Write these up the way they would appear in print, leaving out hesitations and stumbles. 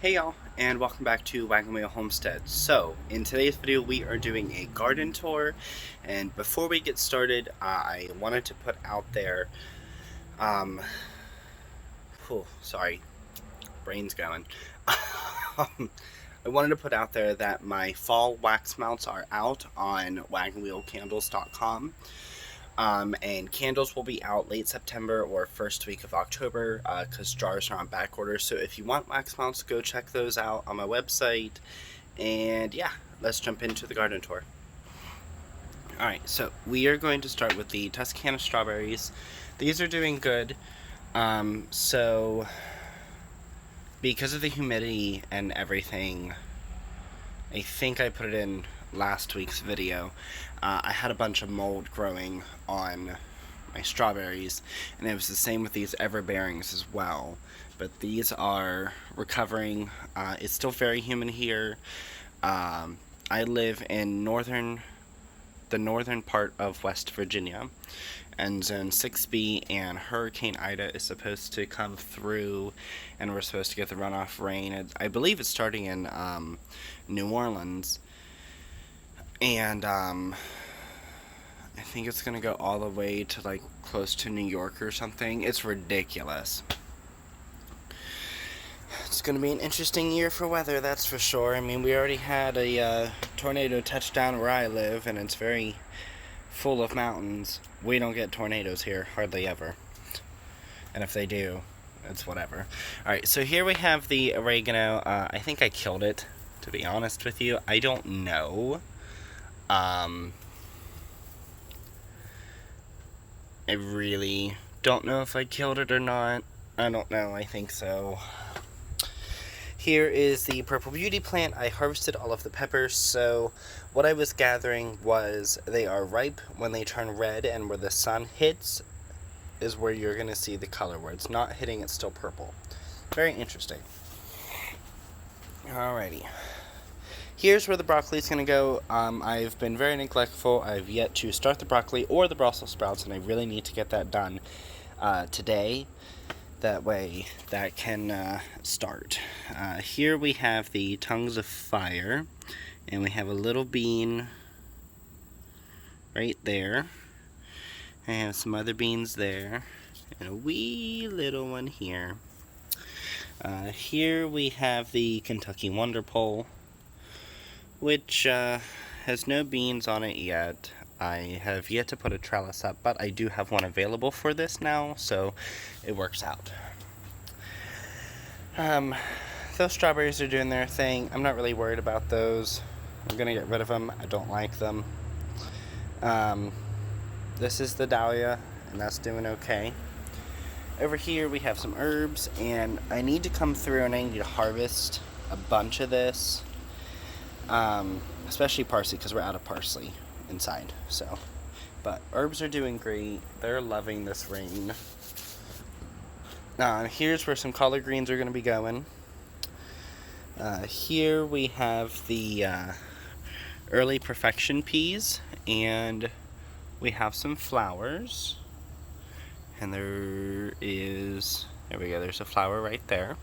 Hey y'all, and welcome back to Wagon Homestead. So, in today's video we are doing a garden tour, and before we get started, I wanted to put out there, sorry, brain's going. I wanted to put out there that my fall wax mounts are out on wagonwheelcandles.com. And candles will be out late September or first week of October because jars are on back order. So if you want wax mounts, go check those out on my website. And yeah, let's jump into the garden tour. Alright, so we are going to start with the Tuscana strawberries. These are doing good. So because of the humidity and everything, I think I put it in last week's video, I had a bunch of mold growing on my strawberries, and it was the same with these everbearings as well, but these are recovering. It's still very humid here. I live in the northern part of West Virginia, and Zone 6B, and Hurricane Ida is supposed to come through, and we're supposed to get the runoff rain. I believe it's starting in New Orleans, and I think it's gonna go all the way to like close to New York or something. It's ridiculous. It's gonna be an interesting year for weather, that's for sure. I mean, we already had a tornado touchdown where I live, and it's very full of mountains. We don't get tornadoes here, hardly ever. And if they do, it's whatever. Alright, so here we have the oregano. I think I killed it, to be honest with you. I don't know. I really don't know if I killed it or not. I don't know, I think so. Here is the purple beauty plant. I harvested all of the peppers, so what I was gathering was they are ripe when they turn red, and where the sun hits is where you're going to see the color. Where it's not hitting, it's still purple. Very interesting. Alrighty. Here's where the broccoli is going to go. I've been very neglectful. I've yet to start the broccoli or the Brussels sprouts, and I really need to get that done today. That way that can start. Here we have the tongues of fire, and we have a little bean right there. I have some other beans there, and a wee little one here. Here we have the Kentucky Wonder Pole, which has no beans on it yet. I have yet to put a trellis up, but I do have one available for this now, so it works out. Those strawberries are doing their thing. I'm not really worried about those. I'm gonna get rid of them. I don't like them. This is the dahlia, and that's doing okay. Over here we have some herbs, and I need to come through and I need to harvest a bunch of this. Especially parsley, because we're out of parsley inside. So, but herbs are doing great. They're loving this rain. Here's where some collard greens are going to be going. Here we have the early perfection peas, and we have some flowers. And there we go, there's a flower right there.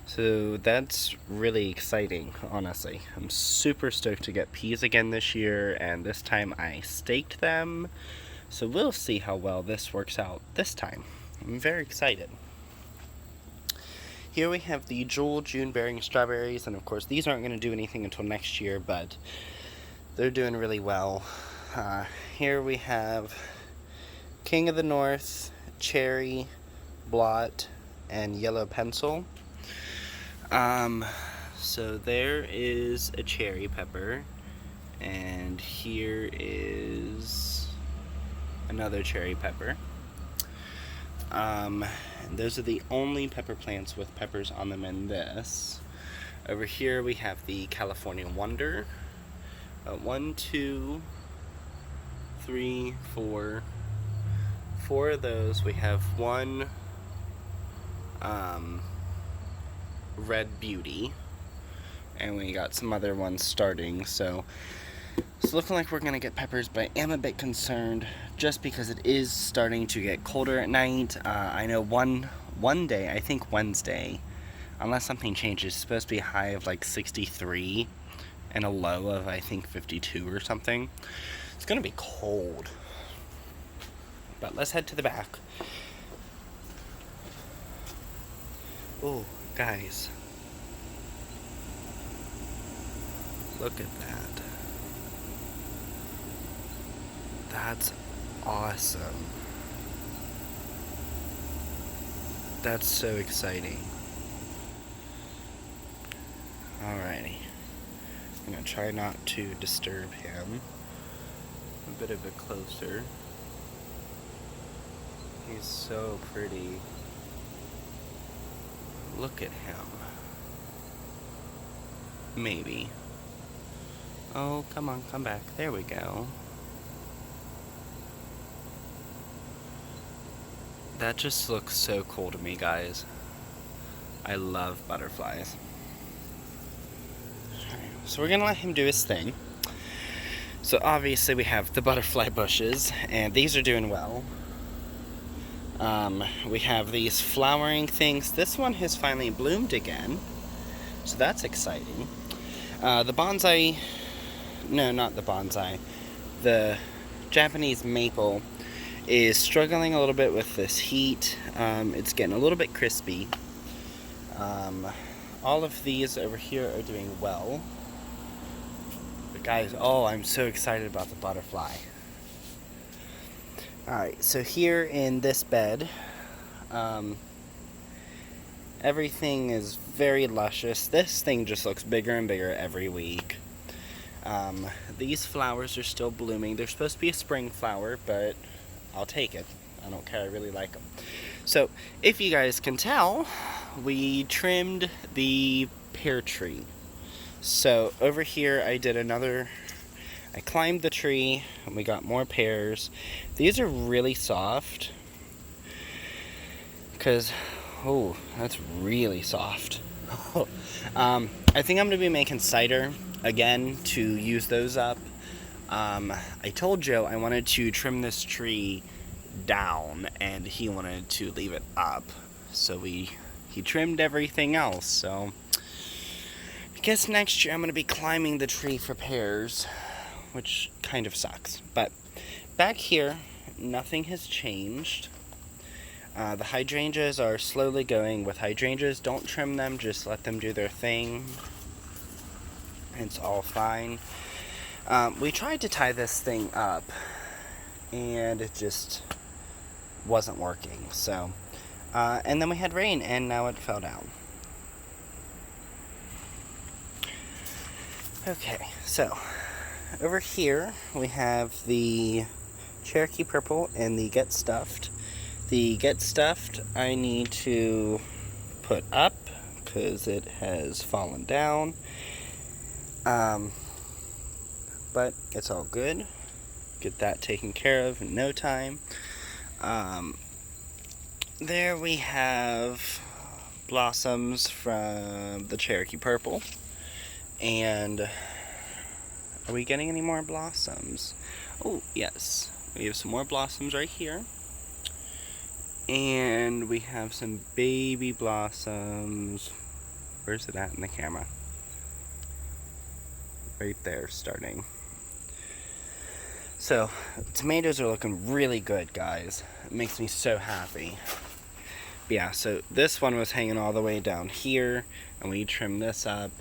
So that's really exciting, honestly. I'm super stoked to get peas again this year, and this time I staked them. So we'll see how well this works out this time. I'm very excited. Here we have the Jewel June bearing strawberries, and of course these aren't going to do anything until next year, but they're doing really well. Here we have King of the North, Cherry, Blot, and Yellow Pencil. So there is a cherry pepper, and here is another cherry pepper. And those are the only pepper plants with peppers on them in this. Over here we have the California Wonder. 1, 2, 3, 4. 4 of those. We have one Red Beauty, and we got some other ones starting, so it's looking like we're gonna get peppers, but I am a bit concerned just because it is starting to get colder at night. I know one day, I think Wednesday, unless something changes. It's supposed to be a high of like 63 and a low of, I think, 52 or something. It's gonna be cold. But let's head to the back. Oh, guys. Look at that. That's awesome. That's so exciting. Alrighty. I'm gonna try not to disturb him. A bit of a closer. He's so pretty. Look at him. Maybe. Oh, come on, come back. There we go. That just looks so cool to me, guys. I love butterflies. So we're gonna let him do his thing. So obviously we have the butterfly bushes, and these are doing well. We have these flowering things. This one has finally bloomed again, so that's exciting. The bonsai, no, not the bonsai, the Japanese maple is struggling a little bit with this heat. It's getting a little bit crispy. All of these over here are doing well. But guys, oh, I'm so excited about the butterfly. Alright, so here in this bed, everything is very luscious. This thing just looks bigger and bigger every week. These flowers are still blooming. They're supposed to be a spring flower, but I'll take it. I don't care, I really like them. So, if you guys can tell, we trimmed the pear tree. So, over here I climbed the tree, and we got more pears. These are really soft, because, oh, that's really soft. I think I'm going to be making cider again to use those up. I told Joe I wanted to trim this tree down, and he wanted to leave it up. So he trimmed everything else. So I guess next year I'm going to be climbing the tree for pears, which kind of sucks. But back here, nothing has changed. The hydrangeas are slowly going with hydrangeas. Don't trim them, just let them do their thing. It's all fine. We tried to tie this thing up, and it just wasn't working. So, and then we had rain, and now it fell down. Okay, so over here we have the Cherokee Purple and the Get Stuffed. The Get Stuffed I need to put up because it has fallen down. But it's all good. Get that taken care of in no time. There we have blossoms from the Cherokee Purple. And are we getting any more blossoms? Oh, yes. We have some more blossoms right here. And we have some baby blossoms. Where's it at in the camera? Right there, starting. So, tomatoes are looking really good, guys. It makes me so happy. But yeah, so this one was hanging all the way down here, and we trimmed this up.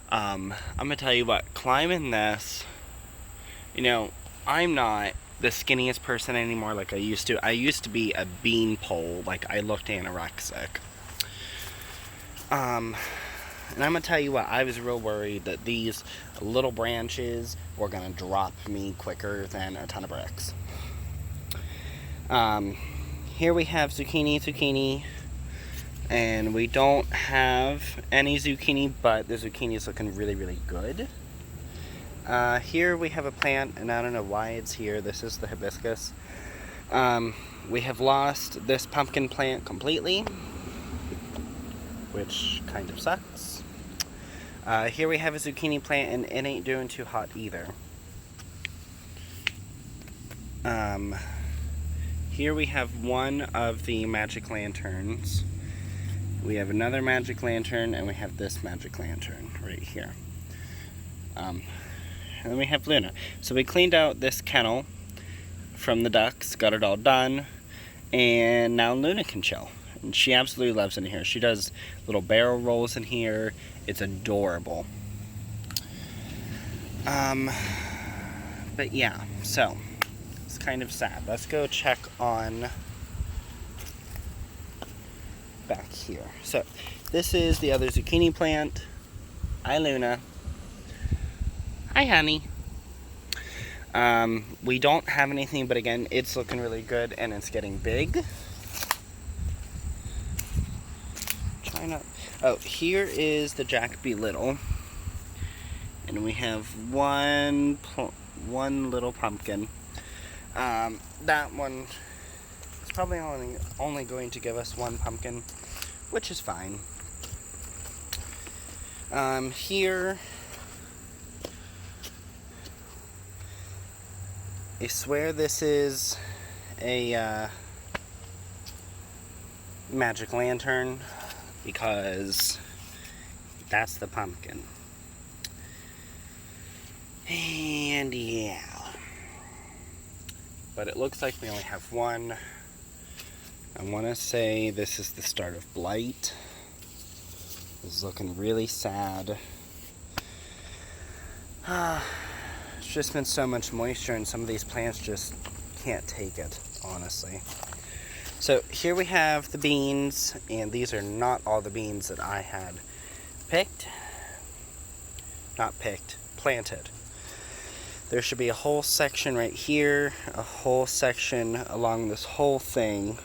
I'm gonna tell you what, climbing this, you know, I'm not the skinniest person anymore like I used to. I used to be a beanpole, like I looked anorexic. And I'm gonna tell you what, I was real worried that these little branches were gonna drop me quicker than a ton of bricks. Here we have zucchini, and we don't have any zucchini, but the zucchini is looking really, really good. Here we have a plant, and I don't know why it's here. This is the hibiscus. We have lost this pumpkin plant completely, which kind of sucks. Here we have a zucchini plant, and it ain't doing too hot either. Here we have one of the magic lanterns. we have another magic lantern, and we have this magic lantern right here. And then we have Luna. So we cleaned out this kennel from the ducks, got it all done, and now Luna can chill. And she absolutely loves it in here. She does little barrel rolls in here. It's adorable. But yeah, so it's kind of sad. Let's go check on back here. So this is the other zucchini plant. Hi, Luna. Hi, honey. We don't have anything, but again, it's looking really good and it's getting big. Try not. Oh, here is the Jack B. Little, and we have one little pumpkin. That one is probably only going to give us one pumpkin, which is fine. Here, I swear this is a magic lantern, because that's the pumpkin. And yeah. But it looks like we only have one. I want to say this is the start of blight. It's looking really sad. It's just been so much moisture, and some of these plants just can't take it, honestly. So here we have the beans, and these are not all the beans that I had picked. Not picked, planted. There should be a whole section right here, a whole section along this whole thing.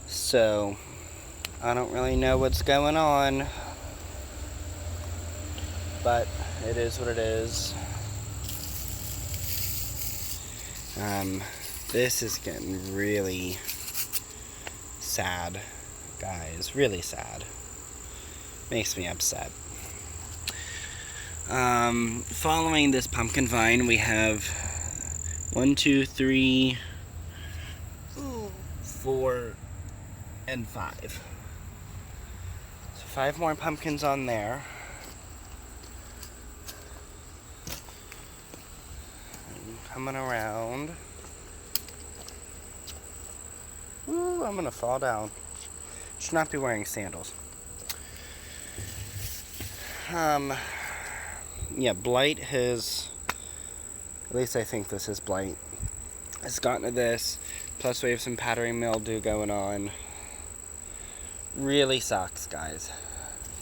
So I don't really know what's going on, but it is what it is. This is getting really sad, guys, really sad. Makes me upset. Following this pumpkin vine, we have 1, 2, 3, 4, and 5. So 5 more pumpkins on there. And coming around. Ooh, I'm gonna fall down. Should not be wearing sandals. Yeah, blight has, at least I think this is blight, has gotten to this. Plus we have some powdery mildew going on. Really sucks, guys.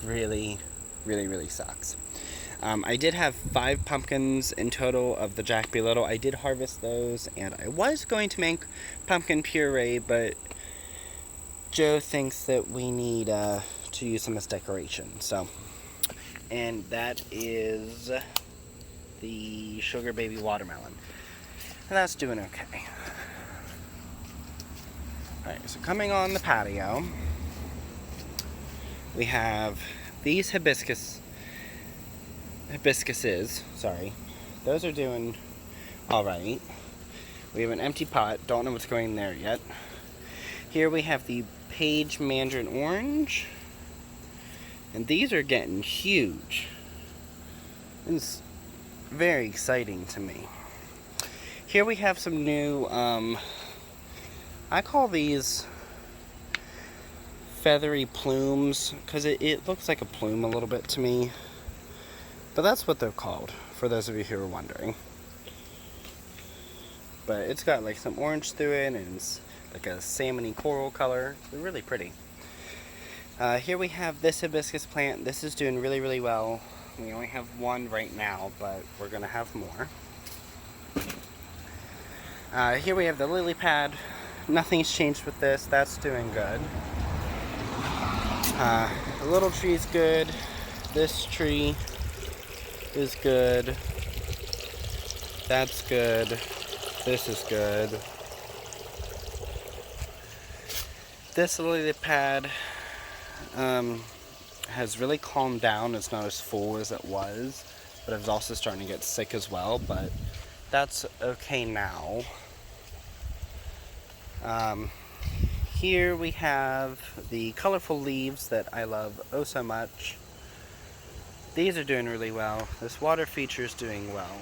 Really, really, really sucks. I did have 5 pumpkins in total of the Jack B. Little. I did harvest those, and I was going to make pumpkin puree, but Joe thinks that we need to use them as decoration. So, and that is the Sugar Baby Watermelon. And that's doing okay. Alright, so coming on the patio, we have these hibiscuses. Sorry. Those are doing alright. We have an empty pot. Don't know what's going there yet. Here we have the Page Mandarin Orange. And these are getting huge. It's very exciting to me. Here we have some new, I call these feathery plumes, because it looks like a plume a little bit to me. But that's what they're called, for those of you who are wondering. But it's got like some orange through it, and it's like a salmony coral color. They're really pretty. Here we have this hibiscus plant. This is doing really, really well. We only have one right now, but we're going to have more. Here we have the lily pad. Nothing's changed with this. That's doing good. The little tree's good. This tree is good. That's good. This is good. This lily pad has really calmed down. It's not as full as it was, but it was also starting to get sick as well, but that's okay now. here we have the colorful leaves that I love oh so much. These are doing really well. This water feature is doing well.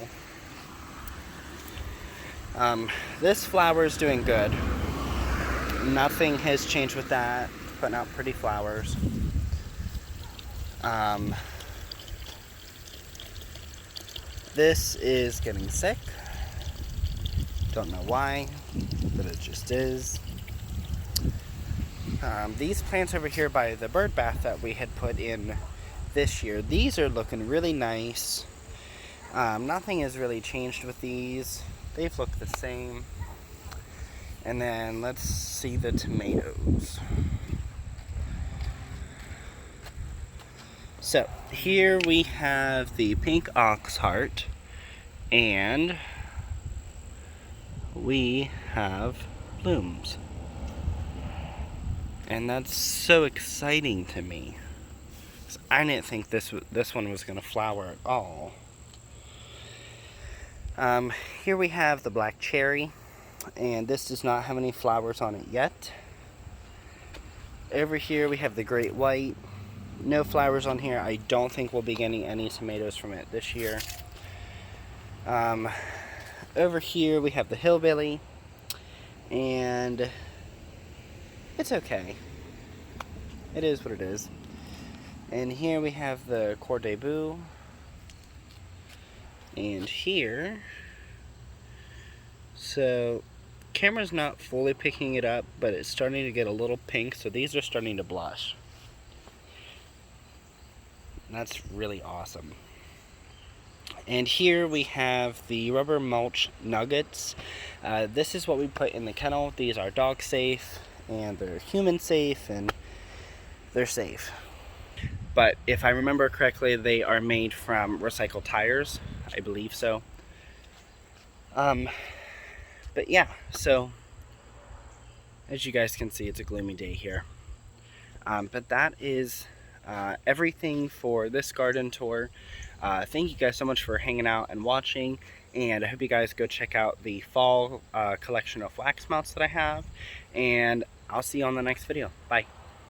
This flower is doing good. Nothing has changed with that. Putting out pretty flowers. This is getting sick. Don't know why, but it just is. These plants over here by the bird bath that we had put in this year, these are looking really nice. Nothing has really changed with these. They've looked the same. And then let's see the tomatoes. So here we have the pink ox heart, and we have blooms. And that's so exciting to me. I didn't think this one was going to flower at all. Here we have the black cherry, and this does not have any flowers on it yet. Over here we have the great white. No flowers on here. I don't think we'll be getting any tomatoes from it this year. Over here we have the hillbilly, and it's okay. It is what it is. And here we have the Coeur d'Ebout. And here, so camera's not fully picking it up, but it's starting to get a little pink, so these are starting to blush. That's really awesome. And here we have the rubber mulch nuggets. This is what we put in the kennel. These are dog safe, and they're human safe, and they're safe. But if I remember correctly, they are made from recycled tires. I believe so. But yeah, so as you guys can see, it's a gloomy day here. But that is everything for this garden tour. Thank you guys so much for hanging out and watching, and I hope you guys go check out the fall collection of wax mounts that I have, and I'll see you on the next video. Bye.